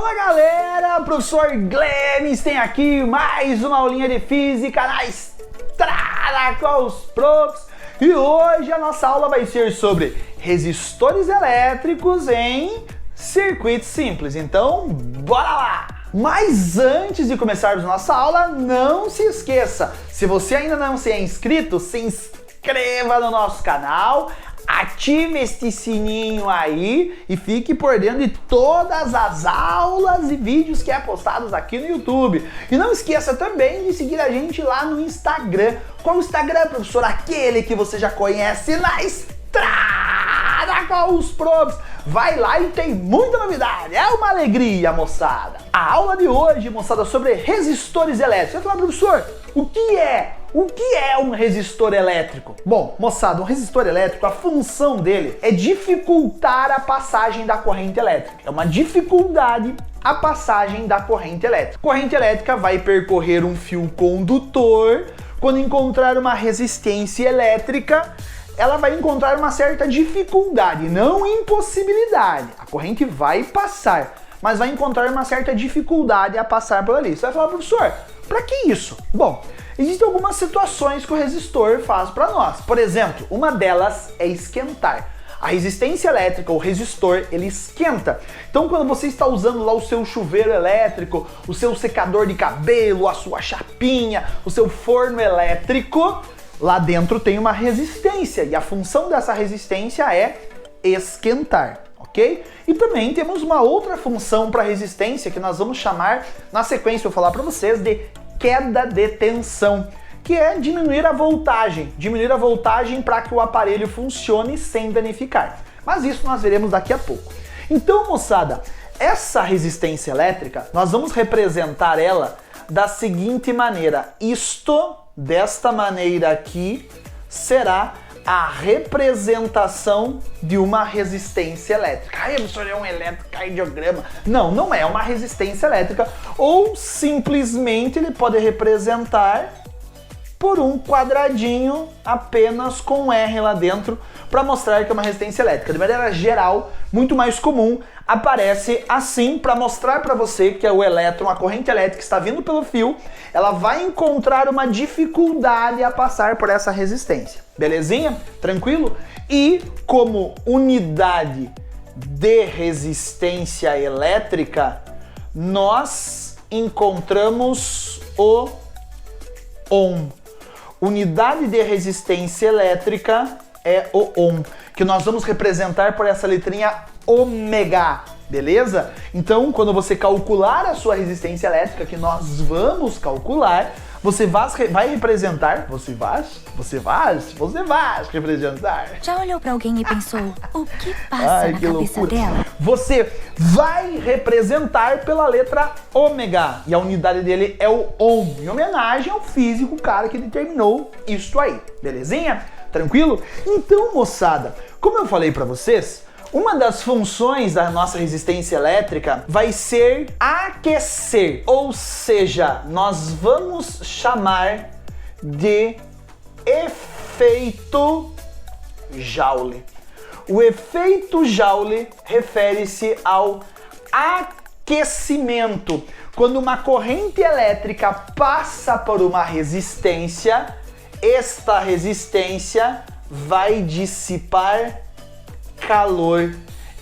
Fala galera, professor Glemes tem aqui mais uma aulinha de física na estrada com os profs. E hoje a nossa aula vai ser sobre resistores elétricos em circuitos simples. Então, bora lá! Mas antes de começarmos nossa aula, não se esqueça, se você ainda não se é inscrito, se inscreva no nosso canal, ative este sininho aí e fique por dentro de todas as aulas e vídeos que é postados aqui no YouTube. E não esqueça também de seguir a gente lá no Instagram. Qual o Instagram, professor? Aquele que você já conhece na estrada com os profs. Vai lá e tem muita novidade. É uma alegria, moçada. A aula de hoje, moçada, sobre resistores elétricos. Você vai falar, professor, o que é um resistor elétrico? Bom, moçada, um resistor elétrico, a função dele é dificultar a passagem da corrente elétrica. É uma dificuldade a passagem da corrente elétrica. Corrente elétrica vai percorrer um fio condutor. Quando encontrar uma resistência elétrica, ela vai encontrar uma certa dificuldade, não impossibilidade. A corrente vai passar, mas vai encontrar uma certa dificuldade a passar por ali. Você vai falar, professor, para que isso? Bom, existem algumas situações que o resistor faz para nós. Por exemplo, uma delas é esquentar. A resistência elétrica, o resistor, ele esquenta. Então, quando você está usando lá o seu chuveiro elétrico, o seu secador de cabelo, a sua chapinha, o seu forno elétrico, lá dentro tem uma resistência e a função dessa resistência é esquentar, ok? E também temos uma outra função para resistência que nós vamos chamar, na sequência eu vou falar para vocês, de queda de tensão, que é diminuir a voltagem para que o aparelho funcione sem danificar. Mas isso nós veremos daqui a pouco. Então, moçada, essa resistência elétrica, nós vamos representar ela da seguinte maneira. Desta maneira aqui, será a representação de uma resistência elétrica. Ai, professor, é um eletrocardiograma. Não, não é uma resistência elétrica. Ou simplesmente ele pode representar por um quadradinho apenas com um R lá dentro para mostrar que é uma resistência elétrica. De maneira geral, muito mais comum, aparece assim para mostrar para você que é o elétron, a corrente elétrica está vindo pelo fio, ela vai encontrar uma dificuldade a passar por essa resistência. Belezinha? Tranquilo? E como unidade de resistência elétrica, nós encontramos o ohm. Unidade de resistência elétrica é o ohm, que nós vamos representar por essa letrinha ômega, beleza? Então, quando você calcular a sua resistência elétrica, que nós vamos calcular, você vai representar, você vai representar. Já olhou pra alguém e pensou, o que passa na cabeça dela? Você vai representar pela letra ômega, e a unidade dele é o ohm, em homenagem ao físico, o cara que determinou isso aí, belezinha? Tranquilo? Então, moçada, como eu falei pra vocês, uma das funções da nossa resistência elétrica vai ser aquecer, ou seja, nós vamos chamar de efeito Joule. O efeito Joule refere-se ao aquecimento. Quando uma corrente elétrica passa por uma resistência, esta resistência vai dissipar calor,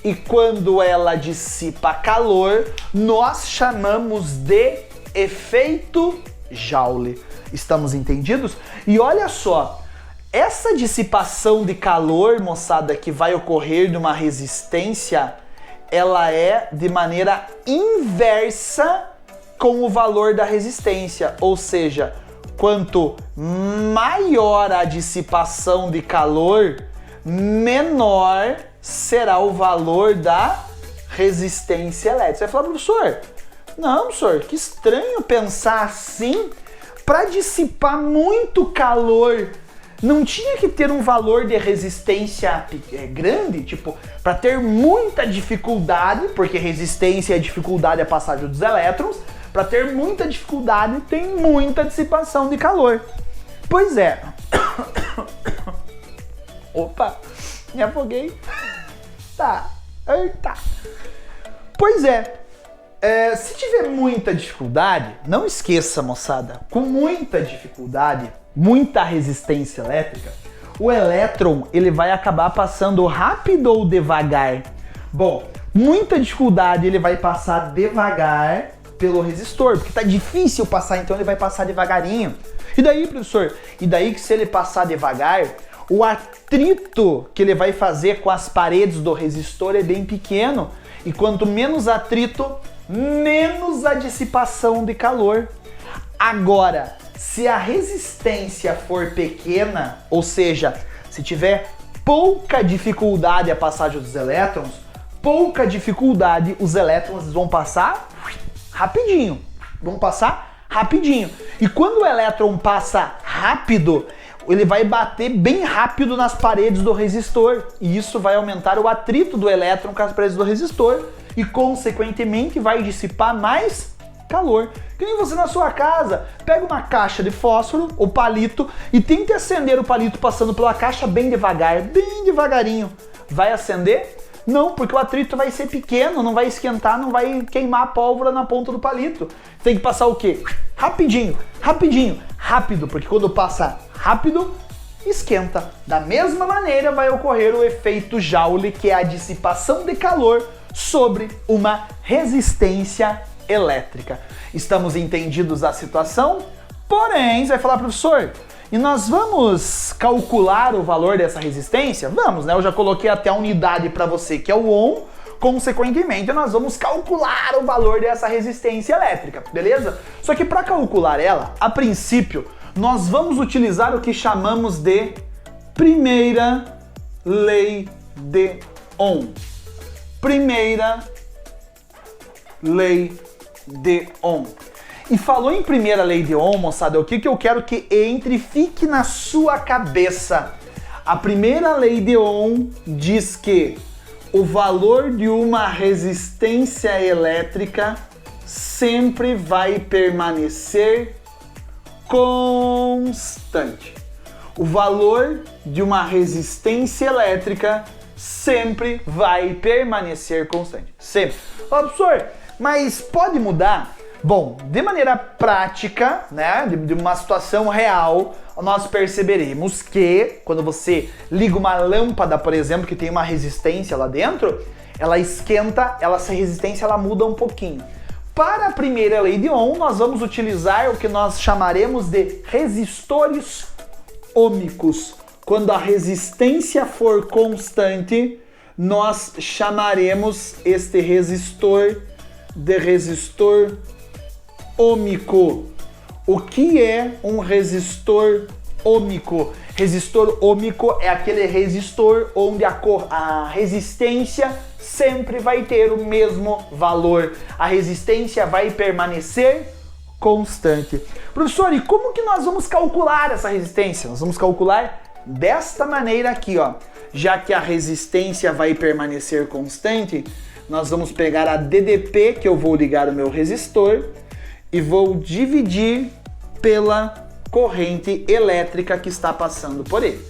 e quando ela dissipa calor, nós chamamos de efeito Joule. Estamos entendidos? E olha só, essa dissipação de calor, moçada, que vai ocorrer numa resistência, ela é de maneira inversa com o valor da resistência, ou seja, quanto maior a dissipação de calor, menor será o valor da resistência elétrica. Você vai falar, professor, não, professor, que estranho pensar assim. Para dissipar muito calor, não tinha que ter um valor de resistência grande? Tipo, para ter muita dificuldade, porque resistência é dificuldade a passagem dos elétrons, para ter muita dificuldade tem muita dissipação de calor. Pois é. Opa, me afoguei. Tá, eita. Pois é, Se tiver muita dificuldade, não esqueça, moçada, com muita dificuldade, muita resistência elétrica, o elétron ele vai acabar passando rápido ou devagar. Bom, muita dificuldade ele vai passar devagar pelo resistor, porque tá difícil passar, então ele vai passar devagarinho. E daí, professor? E daí que se ele passar devagar, o atrito que ele vai fazer com as paredes do resistor é bem pequeno. E quanto menos atrito, menos a dissipação de calor. Agora, se a resistência for pequena, ou seja, se tiver pouca dificuldade a passagem dos elétrons, pouca dificuldade, os elétrons vão passar rapidinho. Vão passar rapidinho. E quando o elétron passa rápido, ele vai bater bem rápido nas paredes do resistor. E isso vai aumentar o atrito do elétron com as paredes do resistor. E, consequentemente, vai dissipar mais calor. Que nem você na sua casa, pega uma caixa de fósforo, o palito, e tente acender o palito passando pela caixa bem devagar, bem devagarinho. Vai acender? Não, porque o atrito vai ser pequeno, não vai esquentar, não vai queimar a pólvora na ponta do palito. Tem que passar o quê? Rapidinho, rapidinho, rápido, porque quando passa rápido, esquenta. Da mesma maneira vai ocorrer o efeito Joule, que é a dissipação de calor sobre uma resistência elétrica. Estamos entendidos a situação? Porém, você vai falar, professor, e nós vamos calcular o valor dessa resistência? Vamos, né? Eu já coloquei até a unidade para você, que é o ohm. Consequentemente, nós vamos calcular o valor dessa resistência elétrica, beleza? Só que para calcular ela, a princípio, nós vamos utilizar o que chamamos de primeira lei de Ohm. Primeira lei de Ohm. E falou em primeira lei de Ohm, moçada, o que eu quero que entre e fique na sua cabeça. A primeira lei de Ohm diz que o valor de uma resistência elétrica sempre vai permanecer constante. O valor de uma resistência elétrica sempre vai permanecer constante. Sempre. Ô, professor, mas pode mudar? Bom, de maneira prática, né, de uma situação real, nós perceberemos que quando você liga uma lâmpada, por exemplo, que tem uma resistência lá dentro, ela esquenta, essa resistência ela muda um pouquinho. Para a primeira lei de Ohm, nós vamos utilizar o que nós chamaremos de resistores ômicos. Quando a resistência for constante, nós chamaremos este resistor de resistor ômico. O que é um resistor ômico? Resistor ômico é aquele resistor onde a resistência sempre vai ter o mesmo valor. A resistência vai permanecer constante. Professor, e como que nós vamos calcular essa resistência? Nós vamos calcular desta maneira aqui, ó. Já que a resistência vai permanecer constante, nós vamos pegar a DDP, que eu vou ligar o meu resistor, e vou dividir pela corrente elétrica que está passando por ele.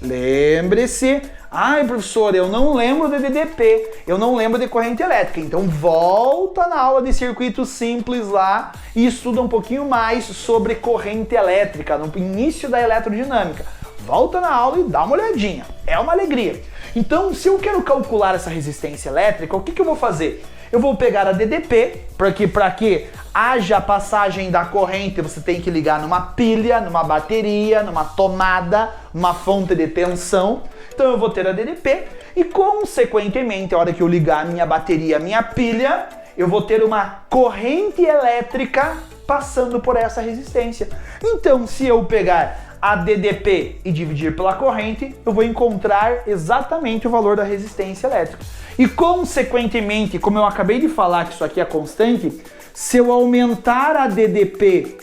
Lembre-se, ai professor, eu não lembro de DDP, eu não lembro de corrente elétrica, então volta na aula de circuito simples lá e estuda um pouquinho mais sobre corrente elétrica, no início da eletrodinâmica. Volta na aula e dá uma olhadinha, é uma alegria. Então, se eu quero calcular essa resistência elétrica, o que eu vou fazer? Eu vou pegar a DDP, porque para que haja passagem da corrente, você tem que ligar numa pilha, numa bateria, numa tomada, numa fonte de tensão. Então eu vou ter a DDP e, consequentemente, a hora que eu ligar a minha bateria, a minha pilha, eu vou ter uma corrente elétrica passando por essa resistência. Então, se eu pegar a DDP e dividir pela corrente, eu vou encontrar exatamente o valor da resistência elétrica. E, consequentemente, como eu acabei de falar que isso aqui é constante, se eu aumentar a DDP,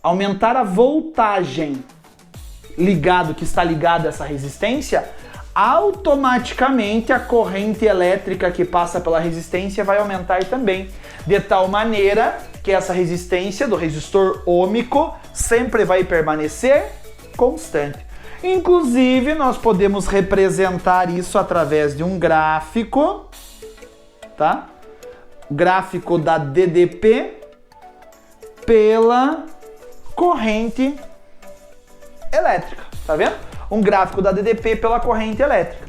aumentar a voltagem que está ligada a essa resistência, automaticamente a corrente elétrica que passa pela resistência vai aumentar também, de tal maneira que essa resistência do resistor ômico sempre vai permanecer constante. Inclusive, nós podemos representar isso através de um gráfico, tá? gráfico da DDP pela corrente elétrica, tá vendo? Um gráfico da DDP pela corrente elétrica.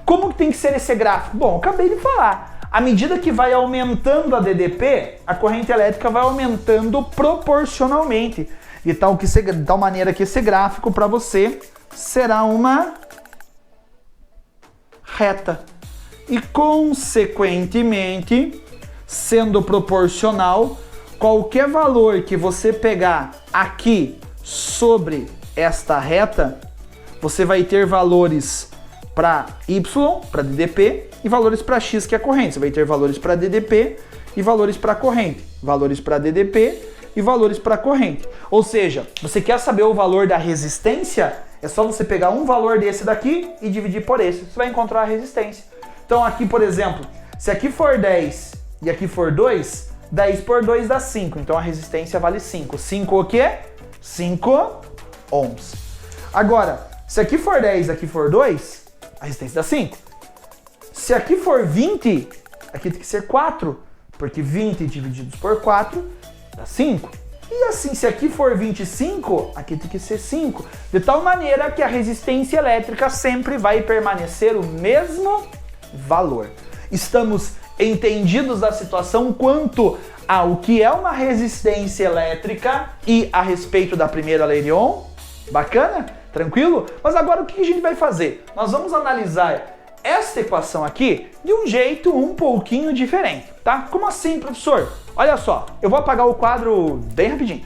Como que tem que ser esse gráfico? Bom, eu acabei de falar. À medida que vai aumentando a DDP, a corrente elétrica vai aumentando proporcionalmente. De tal maneira que esse gráfico para você será uma reta. E, consequentemente, sendo proporcional, qualquer valor que você pegar aqui sobre esta reta, você vai ter valores para Y, para DDP, e valores para X, que é a corrente. Você vai ter valores para DDP e valores para corrente. Valores para DDP e valores para corrente. Ou seja, você quer saber o valor da resistência? É só você pegar um valor desse daqui e dividir por esse. Você vai encontrar a resistência. Então aqui, por exemplo, se aqui for 10 e aqui for 2, 10 por 2 dá 5. Então a resistência vale 5. 5 o quê? 5 ohms. Agora, se aqui for 10 e aqui for 2, a resistência dá 5. Se aqui for 20, aqui tem que ser 4, porque 20 divididos por 4 dá 5. E assim, se aqui for 25, aqui tem que ser 5. De tal maneira que a resistência elétrica sempre vai permanecer o mesmo valor. Estamos entendidos da situação quanto ao que é uma resistência elétrica e a respeito da primeira lei de Ohm? Bacana? Tranquilo? Mas agora o que a gente vai fazer? Nós vamos analisar esta equação aqui de um jeito um pouquinho diferente, tá? Como assim, professor? Olha só, eu vou apagar o quadro bem rapidinho.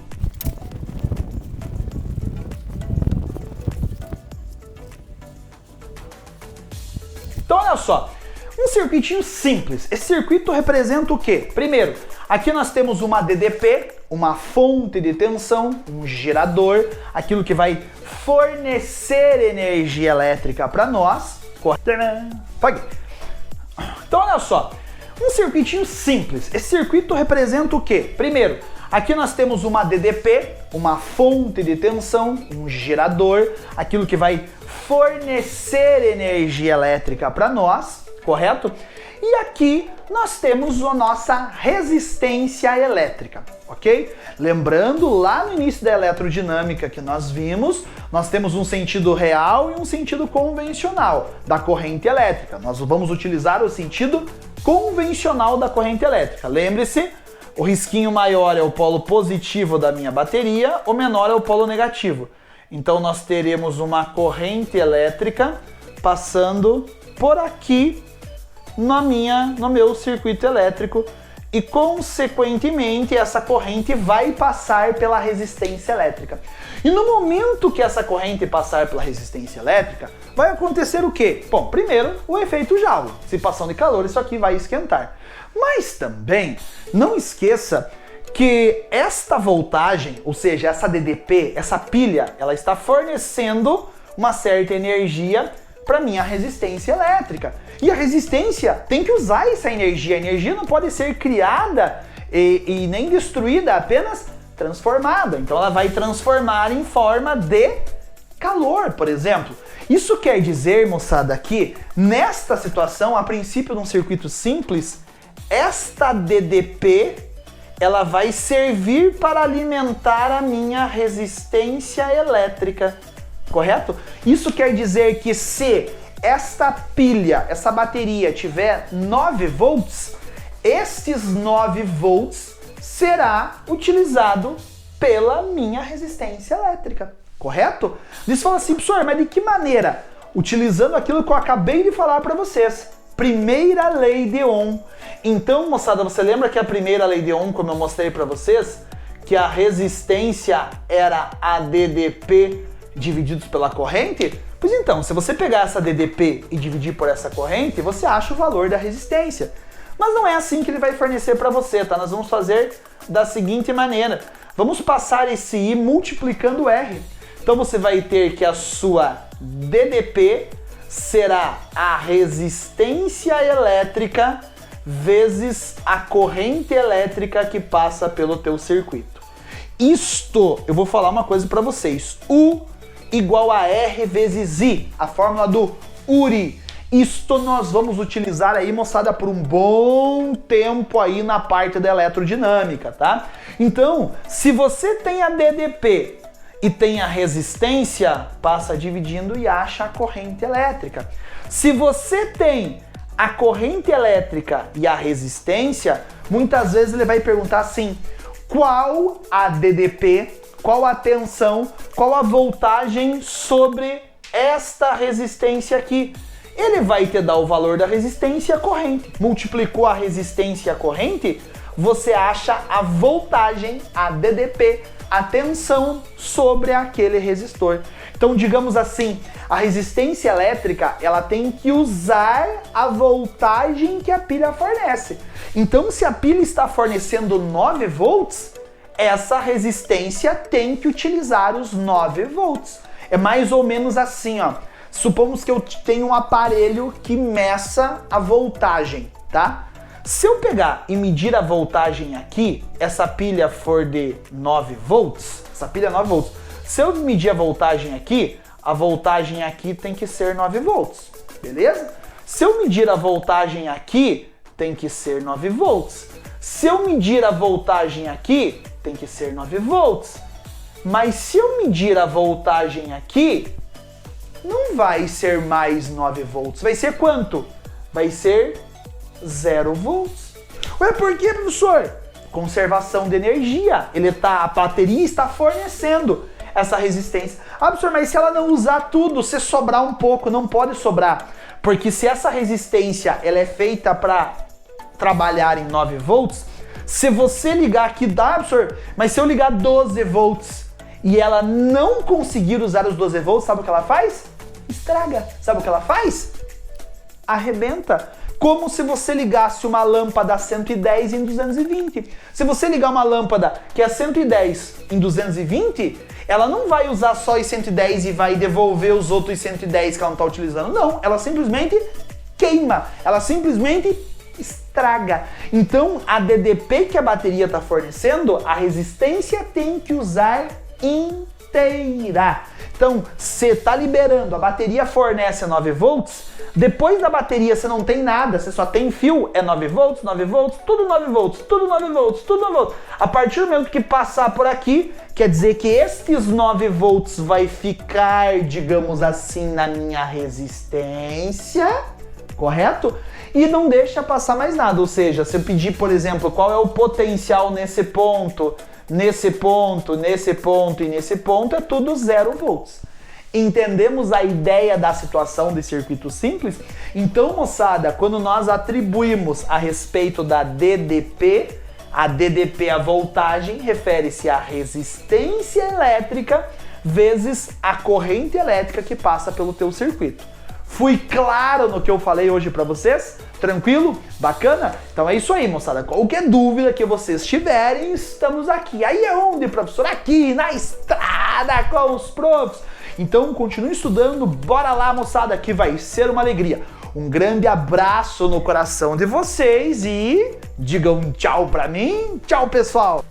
Então, olha só, um circuitinho simples. Esse circuito representa o quê? Primeiro, aqui nós temos uma DDP, uma fonte de tensão, um gerador, aquilo que vai fornecer energia elétrica para nós. Então, olha só, um circuitinho simples. Esse circuito representa o quê? Primeiro, aqui nós temos uma DDP, uma fonte de tensão, um gerador, aquilo que vai fornecer energia elétrica para nós, correto? E aqui nós temos a nossa resistência elétrica, ok? Lembrando, lá no início da eletrodinâmica que nós vimos, nós temos um sentido real e um sentido convencional da corrente elétrica. Nós vamos utilizar o sentido convencional da corrente elétrica. Lembre-se, o risquinho maior é o polo positivo da minha bateria, o menor é o polo negativo. Então nós teremos uma corrente elétrica passando por aqui no meu circuito elétrico e, consequentemente, essa corrente vai passar pela resistência elétrica. E no momento que essa corrente passar pela resistência elétrica, vai acontecer o quê? Bom, primeiro, o efeito Joule. Dissipação de calor, isso aqui vai esquentar. Mas também, não esqueça que esta voltagem, ou seja, essa DDP, essa pilha, ela está fornecendo uma certa energia para minha resistência elétrica. E a resistência tem que usar essa energia. A energia não pode ser criada e nem destruída, apenas transformada. Então ela vai transformar em forma de calor, por exemplo. Isso quer dizer, moçada, que nesta situação, a princípio de um circuito simples, esta DDP ela vai servir para alimentar a minha resistência elétrica. Correto? Isso quer dizer que se esta pilha, essa bateria tiver 9 volts, estes 9 volts será utilizado pela minha resistência elétrica. Correto? Você fala assim, professor, mas de que maneira? Utilizando aquilo que eu acabei de falar para vocês. Primeira lei de Ohm. Então, moçada, você lembra que a primeira lei de Ohm, como eu mostrei para vocês, que a resistência era a DDP divididos pela corrente? Pois então, se você pegar essa DDP e dividir por essa corrente, você acha o valor da resistência. Mas não é assim que ele vai fornecer para você, tá? Nós vamos fazer da seguinte maneira. Vamos passar esse I multiplicando R. Então você vai ter que a sua DDP será a resistência elétrica vezes a corrente elétrica que passa pelo teu circuito. Isto, eu vou falar uma coisa para vocês. U igual a R vezes I, a fórmula do URI. Isto nós vamos utilizar aí, moçada, por um bom tempo aí na parte da eletrodinâmica, tá? Então, se você tem a DDP e tem a resistência, passa dividindo e acha a corrente elétrica. Se você tem a corrente elétrica e a resistência, muitas vezes ele vai perguntar assim, qual a DDP, qual a tensão, qual a voltagem sobre esta resistência aqui? Ele vai te dar o valor da resistência e a corrente. Multiplicou a resistência e a corrente, você acha a voltagem, a DDP, a tensão sobre aquele resistor. Então, digamos assim, a resistência elétrica, ela tem que usar a voltagem que a pilha fornece. Então, se a pilha está fornecendo 9 volts, essa resistência tem que utilizar os 9 volts. É mais ou menos assim, ó. Supomos que eu tenho um aparelho que meça a voltagem, tá? Se eu pegar e medir a voltagem aqui, essa pilha for de 9 volts, essa pilha é 9 volts. Se eu medir a voltagem aqui tem que ser 9 volts, beleza? Se eu medir a voltagem aqui, tem que ser 9 volts. Se eu medir a voltagem aqui, tem que ser 9 volts. Mas se eu medir a voltagem aqui, não vai ser mais 9 volts. Vai ser quanto? Vai ser 0 volts. Ué, por que, professor? Conservação de energia. A bateria está fornecendo essa resistência. Ah, professor, mas se ela não usar tudo, se sobrar um pouco, não pode sobrar. Porque se essa resistência ela é feita para trabalhar em 9 volts, se você ligar aqui, dá, professor, mas se eu ligar 12 volts e ela não conseguir usar os 12 volts, sabe o que ela faz? Estraga. Sabe o que ela faz? Arrebenta. Como se você ligasse uma lâmpada a 110 em 220. Se você ligar uma lâmpada que é 110 em 220, ela não vai usar só os 110 e vai devolver os outros 110 que ela não está utilizando. Não, ela simplesmente queima. Ela simplesmente estraga. Então, a DDP que a bateria está fornecendo, a resistência tem que usar inteira. Então, você está liberando, a bateria fornece 9 volts, depois da bateria você não tem nada, você só tem fio, é 9 volts, 9 volts, tudo 9 volts, tudo 9 volts, tudo 9 volts. A partir do momento que passar por aqui, quer dizer que estes 9 volts vai ficar, digamos assim, na minha resistência, correto? E não deixa passar mais nada, ou seja, se eu pedir, por exemplo, qual é o potencial nesse ponto, nesse ponto, nesse ponto e nesse ponto, é tudo 0 volts. Entendemos a ideia da situação de circuito simples? Então, moçada, quando nós atribuímos a respeito da DDP, a DDP, a voltagem, refere-se à resistência elétrica vezes a corrente elétrica que passa pelo teu circuito. Fui claro no que eu falei hoje para vocês? Tranquilo? Bacana? Então é isso aí, moçada. Qualquer dúvida que vocês tiverem, estamos aqui. Aí é onde, professor? Aqui, na estrada com os profs. Então continue estudando, bora lá, moçada, que vai ser uma alegria. Um grande abraço no coração de vocês e digam tchau pra mim. Tchau, pessoal!